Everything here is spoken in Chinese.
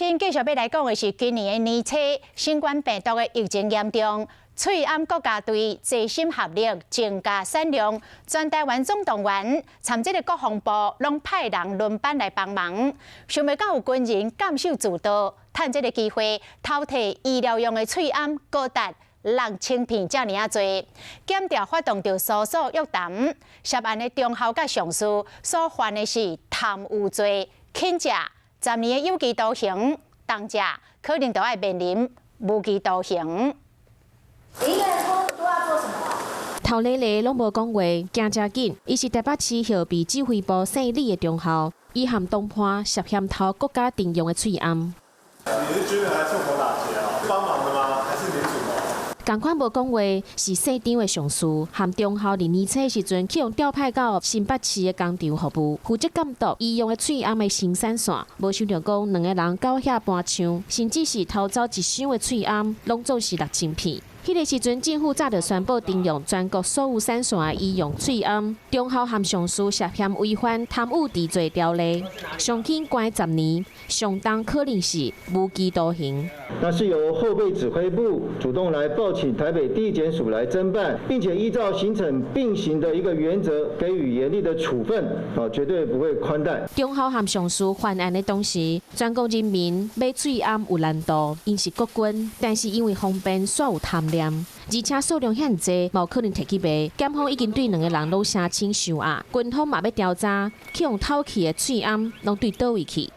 今继续要来讲的是今年的年初，新冠病毒的疫情严重，翠安国家队齐心合力增加产量，全台湾总动员，参这个国防部拢派人轮班来帮忙。想袂到有军人监守自盗，趁这个机会偷摕医疗用的翠安高达6000片这么啊多。检调发动着搜索约谈，涉案的中校甲上士所犯的是贪污罪，轻者10年的有期徒刑，重者可能都要面临无期徒刑。一个人都要做什么？头日日拢无讲话，行真紧。伊是台北市后备指挥部姓李的中校，伊和东坡涉嫌偷国家定用的翠安。你是军人还是火打劫啊？帮忙的吗？还是民主吗？同款无讲话是市长的上司，和中校伫年初时阵去用调派到新北市的工厂服务，负责监督医用的翠安的生产线。无想到讲2个人到遐搬枪，甚至是偷走1箱的翠安，拢总是6000片。迄个时阵，政府早就宣布停用全国所有产线的医用翠安，中校和上司涉嫌违反贪污治罪条例，上轻关10年，上重可能是无期徒刑。那是由后备指挥部主动来报请台北地检署来侦办，并且依照刑惩并行的一个原则给予严厉的处分，绝对不会宽待。中校和上司犯案的当时，全国人民买翠安有难度，因是国军，但是因为方便煞有贪念，而且数量遐济，无可能摕去卖。检方已经对2个人都申请收押，军方嘛要调查，去用偷去的翠安拢对倒位去。